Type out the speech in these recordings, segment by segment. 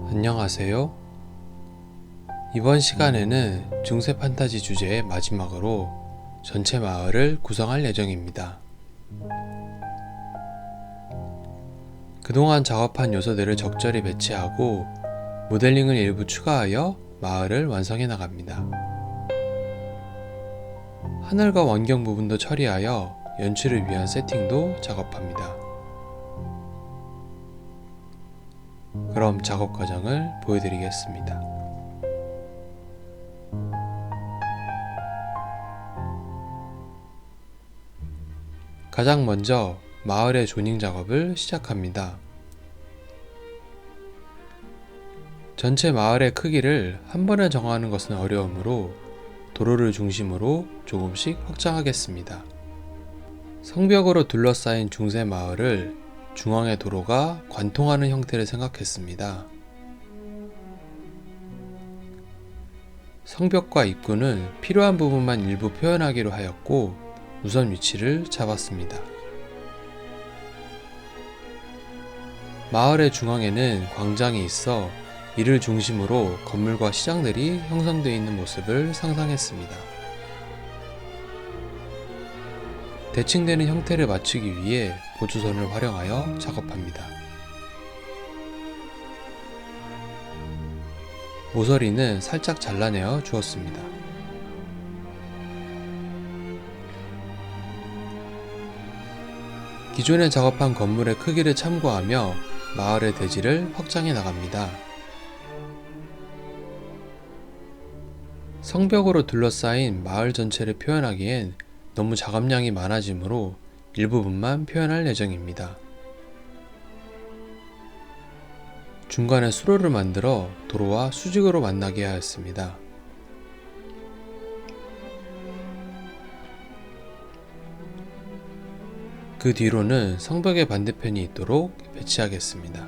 안녕하세요. 이번 시간에는 중세 판타지 주제의 마지막으로 전체 마을을 구성할 예정입니다. 그동안 작업한 요소들을 적절히 배치하고 모델링을 일부 추가하여 마을을 완성해 나갑니다. 하늘과 원경 부분도 처리하여 연출을 위한 세팅도 작업합니다. 그럼 작업 과정을 보여드리겠습니다. 가장 먼저 마을의 조닝 작업을 시작합니다. 전체 마을의 크기를 한 번에 정하는 것은 어려우므로 도로를 중심으로 조금씩 확장하겠습니다. 성벽으로 둘러싸인 중세 마을을 중앙의 도로가 관통하는 형태를 생각했습니다. 성벽과 입구는 필요한 부분만 일부 표현하기로 하였고 우선 위치를 잡았습니다. 마을의 중앙에는 광장이 있어 이를 중심으로 건물과 시장들이 형성되어 있는 모습을 상상했습니다. 대칭되는 형태를 맞추기 위해 보조선을 활용하여 작업합니다. 모서리는 살짝 잘라내어 주었습니다. 기존에 작업한 건물의 크기를 참고하며 마을의 대지를 확장해 나갑니다. 성벽으로 둘러싸인 마을 전체를 표현하기엔 너무 작업량이 많아지므로 일부분만 표현할 예정입니다. 중간에 수로를 만들어 도로와 수직으로 만나게 하였습니다. 그 뒤로는 성벽의 반대편이 있도록 배치하겠습니다.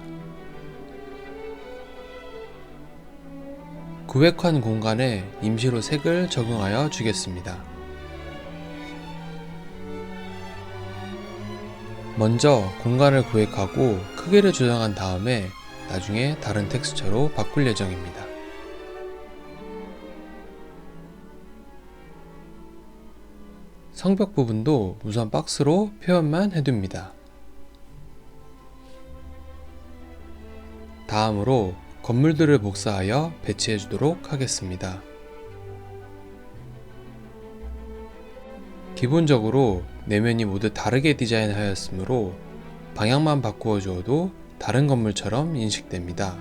구획한 공간에 임시로 색을 적용하여 주겠습니다. 먼저 공간을 구획하고 크기를 조정한 다음에 나중에 다른 텍스처로 바꿀 예정입니다. 성벽 부분도 우선 박스로 표현만 해둡니다. 다음으로 건물들을 복사하여 배치해 주도록 하겠습니다. 기본적으로 내면이 모두 다르게 디자인하였으므로 방향만 바꾸어 주어도 다른 건물처럼 인식됩니다.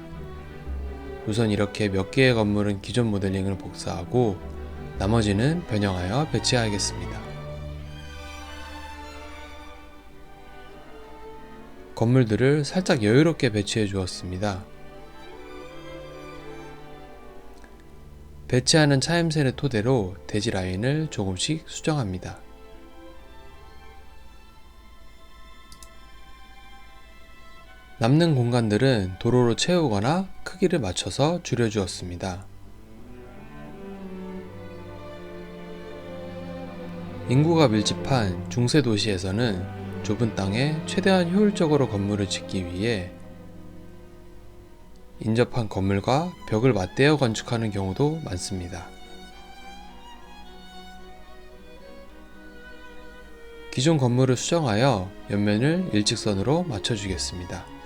우선 이렇게 몇 개의 건물은 기존 모델링을 복사하고 나머지는 변형하여 배치하겠습니다. 건물들을 살짝 여유롭게 배치해 주었습니다. 배치하는 차임새를 토대로 대지 라인을 조금씩 수정합니다. 남는 공간들은 도로로 채우거나 크기를 맞춰서 줄여주었습니다. 인구가 밀집한 중세 도시에서는 좁은 땅에 최대한 효율적으로 건물을 짓기 위해 인접한 건물과 벽을 맞대어 건축하는 경우도 많습니다. 기존 건물을 수정하여 옆면을 일직선으로 맞춰주겠습니다.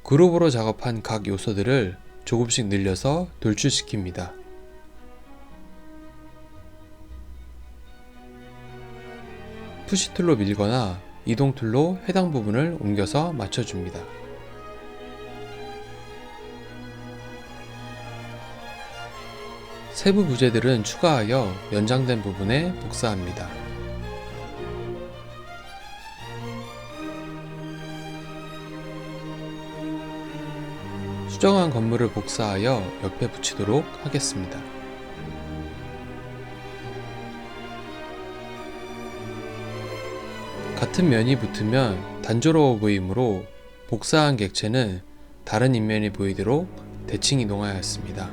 그룹으로 작업한 각 요소들을 조금씩 늘려서 돌출시킵니다. 푸시툴로 밀거나 이동툴로 해당 부분을 옮겨서 맞춰줍니다. 세부 부재들은 추가하여 연장된 부분에 복사합니다. 수정한 건물을 복사하여 옆에 붙이도록 하겠습니다. 같은 면이 붙으면 단조로워 보이므로 복사한 객체는 다른 인면이 보이도록 대칭 이동하였습니다.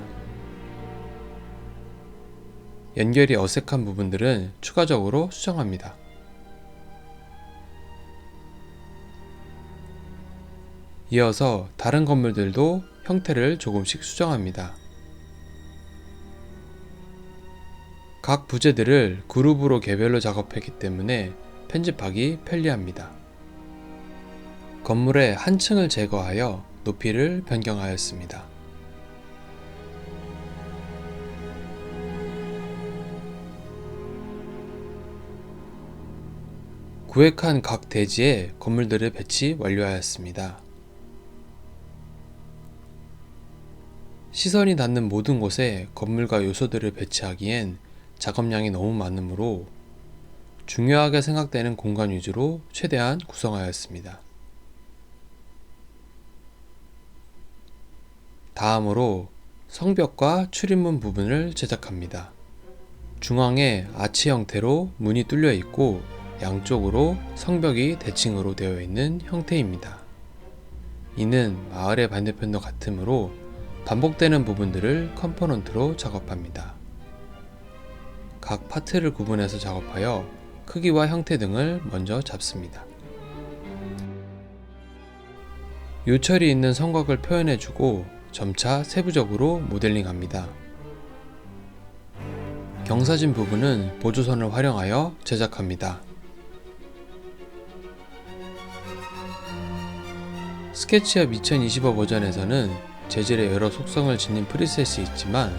연결이 어색한 부분들은 추가적으로 수정합니다. 이어서 다른 건물들도 형태를 조금씩 수정합니다. 각 부재들을 그룹으로 개별로 작업했기 때문에 편집하기 편리합니다. 건물의 한 층을 제거하여 높이를 변경하였습니다. 구획한 각 대지에 건물들을 배치 완료하였습니다. 시선이 닿는 모든 곳에 건물과 요소들을 배치하기엔 작업량이 너무 많으므로 중요하게 생각되는 공간 위주로 최대한 구성하였습니다. 다음으로 성벽과 출입문 부분을 제작합니다. 중앙에 아치 형태로 문이 뚫려 있고 양쪽으로 성벽이 대칭으로 되어 있는 형태입니다. 이는 마을의 반대편도 같으므로 반복되는 부분들을 컴포넌트로 작업합니다. 각 파트를 구분해서 작업하여 크기와 형태 등을 먼저 잡습니다. 요철이 있는 성곽을 표현해주고 점차 세부적으로 모델링합니다. 경사진 부분은 보조선을 활용하여 제작합니다. 스케치업 2025 버전에서는 재질의 여러 속성을 지닌 프리셋이 있지만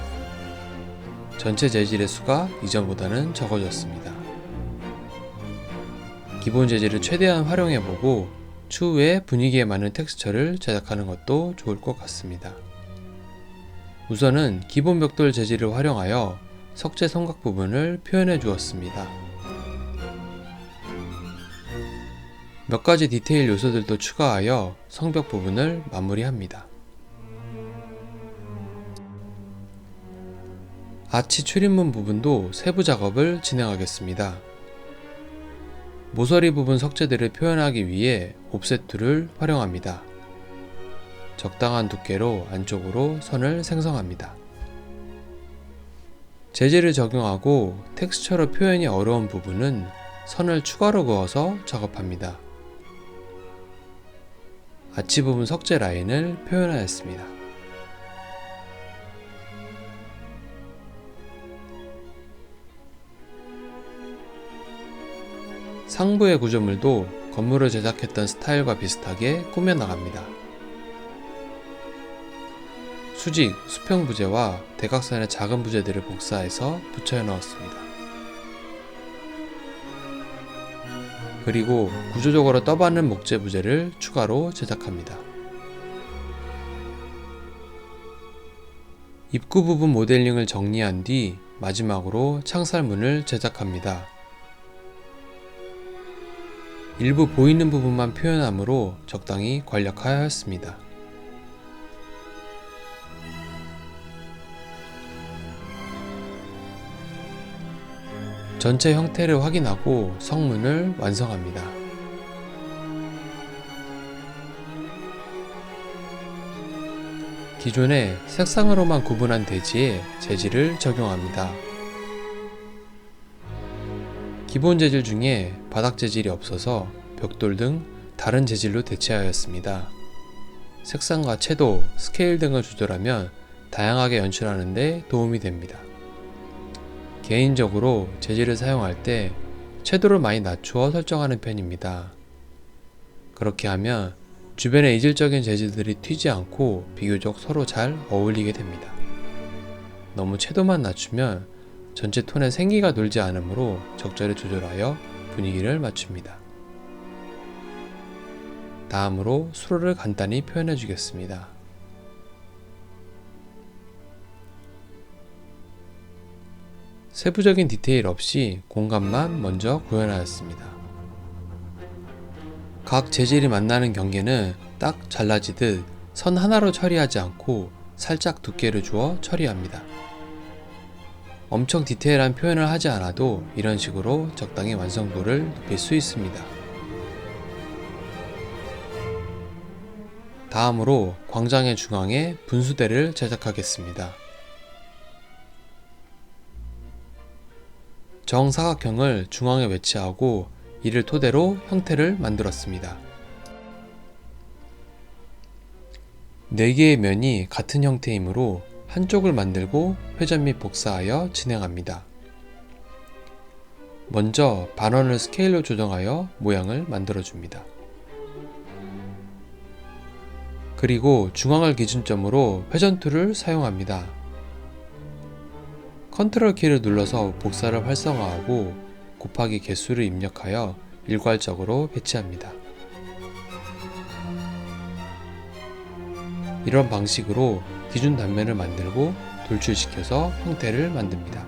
전체 재질의 수가 이전보다는 적어졌습니다. 기본 재질을 최대한 활용해보고 추후에 분위기에 맞는 텍스처를 제작하는 것도 좋을 것 같습니다. 우선은 기본 벽돌 재질을 활용하여 석재 성곽 부분을 표현해 주었습니다. 몇 가지 디테일 요소들도 추가하여 성벽 부분을 마무리합니다. 아치 출입문 부분도 세부 작업을 진행하겠습니다. 모서리 부분 석재들을 표현하기 위해 옵셋 툴을 활용합니다. 적당한 두께로 안쪽으로 선을 생성합니다. 재질을 적용하고 텍스처로 표현이 어려운 부분은 선을 추가로 그어서 작업합니다. 아치 부분 석재 라인을 표현하였습니다. 상부의 구조물도 건물을 제작했던 스타일과 비슷하게 꾸며 나갑니다. 수직, 수평 부재와 대각선의 작은 부재들을 복사해서 붙여 넣었습니다. 그리고 구조적으로 떠받는 목재 부재를 추가로 제작합니다. 입구 부분 모델링을 정리한 뒤 마지막으로 창살문을 제작합니다. 일부 보이는 부분만 표현하므로 적당히 관략하였습니다. 전체 형태를 확인하고 성문을 완성합니다. 기존에 색상으로만 구분한 대지에 재질을 적용합니다. 기본 재질 중에 바닥 재질이 없어서 벽돌 등 다른 재질로 대체하였습니다. 색상과 채도, 스케일 등을 조절하면 다양하게 연출하는 데 도움이 됩니다. 개인적으로 재질을 사용할 때 채도를 많이 낮추어 설정하는 편입니다. 그렇게 하면 주변의 이질적인 재질들이 튀지 않고 비교적 서로 잘 어울리게 됩니다. 너무 채도만 낮추면 전체 톤에 생기가 돌지 않으므로 적절히 조절하여 분위기를 맞춥니다. 다음으로 수로를 간단히 표현해 주겠습니다. 세부적인 디테일 없이 공간만 먼저 구현하였습니다. 각 재질이 만나는 경계는 딱 잘라지듯 선 하나로 처리하지 않고 살짝 두께를 주어 처리합니다. 엄청 디테일한 표현을 하지 않아도 이런 식으로 적당히 완성도를 높일 수 있습니다. 다음으로 광장의 중앙에 분수대를 제작하겠습니다. 정사각형을 중앙에 배치하고 이를 토대로 형태를 만들었습니다. 4개의 면이 같은 형태이므로 한쪽을 만들고 회전 및 복사하여 진행합니다. 먼저 반원을 스케일로 조정하여 모양을 만들어줍니다. 그리고 중앙을 기준점으로 회전 툴을 사용합니다. 컨트롤 키를 눌러서 복사를 활성화하고 곱하기 개수를 입력하여 일괄적으로 배치합니다. 이런 방식으로 기준 단면을 만들고 돌출시켜서 형태를 만듭니다.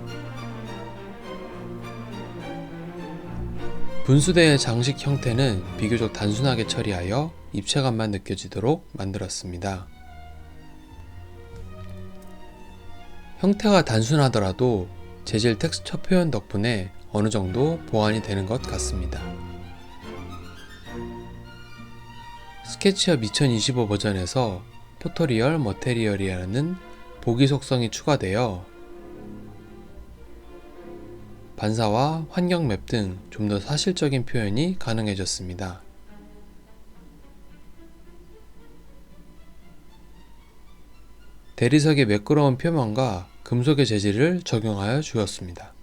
분수대의 장식 형태는 비교적 단순하게 처리하여 입체감만 느껴지도록 만들었습니다. 형태가 단순하더라도 재질 텍스처 표현 덕분에 어느 정도 보완이 되는 것 같습니다. 스케치업 2025 버전에서 포토리얼 머테리얼이라는 보기 속성이 추가되어 반사와 환경 맵 등 좀 더 사실적인 표현이 가능해졌습니다. 대리석의 매끄러운 표면과 금속의 재질을 적용하여 주었습니다.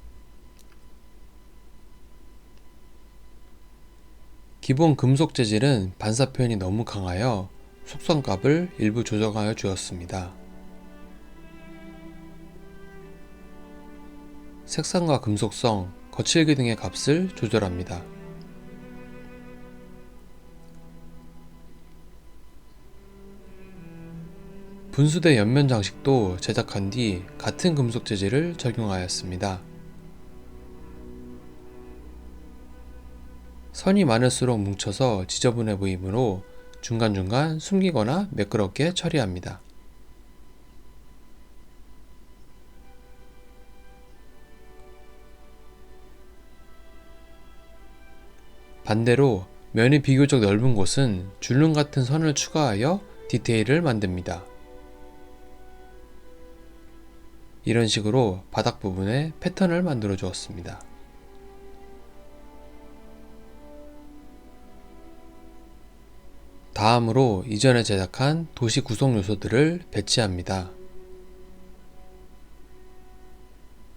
기본 금속 재질은 반사 표현이 너무 강하여 속성값을 일부 조정하여 주었습니다. 색상과 금속성, 거칠기 등의 값을 조절합니다. 분수대 옆면 장식도 제작한 뒤 같은 금속 재질을 적용하였습니다. 선이 많을수록 뭉쳐서 지저분해 보이므로 중간중간 숨기거나 매끄럽게 처리합니다. 반대로 면이 비교적 넓은 곳은 줄눈 같은 선을 추가하여 디테일을 만듭니다. 이런 식으로 바닥 부분에 패턴을 만들어 주었습니다. 다음으로 이전에 제작한 도시 구성 요소들을 배치합니다.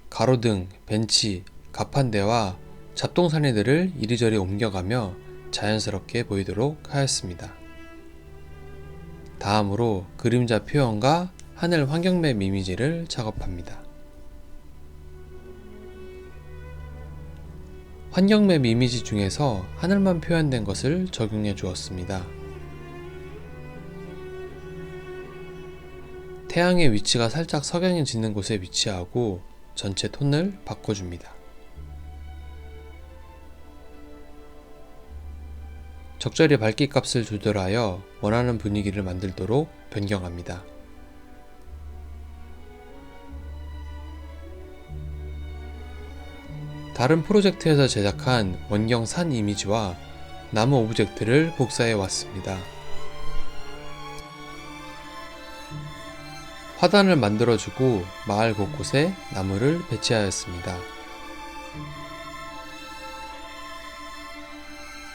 가로등, 벤치, 갑판대와 잡동사니들을 이리저리 옮겨가며 자연스럽게 보이도록 하였습니다. 다음으로 그림자 표현과 하늘 환경맵 이미지를 작업합니다. 환경맵 이미지 중에서 하늘만 표현된 것을 적용해 주었습니다. 태양의 위치가 살짝 석양이 짓는 곳에 위치하고 전체 톤을 바꿔줍니다. 적절히 밝기 값을 조절하여 원하는 분위기를 만들도록 변경합니다. 다른 프로젝트에서 제작한 원경 산 이미지와 나무 오브젝트를 복사해 왔습니다. 화단을 만들어주고 마을 곳곳에 나무를 배치하였습니다.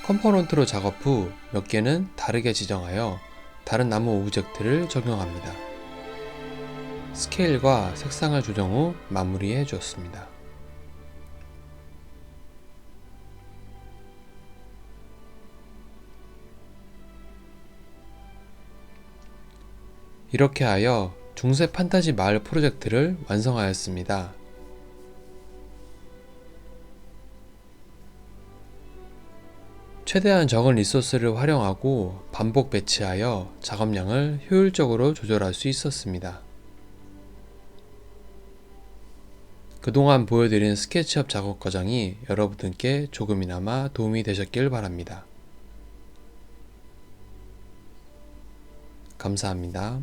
컴포넌트로 작업 후 몇 개는 다르게 지정하여 다른 나무 오브젝트를 적용합니다. 스케일과 색상을 조정 후 마무리해 주었습니다. 이렇게 하여 중세 판타지 마을 프로젝트를 완성하였습니다. 최대한 적은 리소스를 활용하고 반복 배치하여 작업량을 효율적으로 조절할 수 있었습니다. 그동안 보여드린 스케치업 작업 과정이 여러분들께 조금이나마 도움이 되셨길 바랍니다. 감사합니다.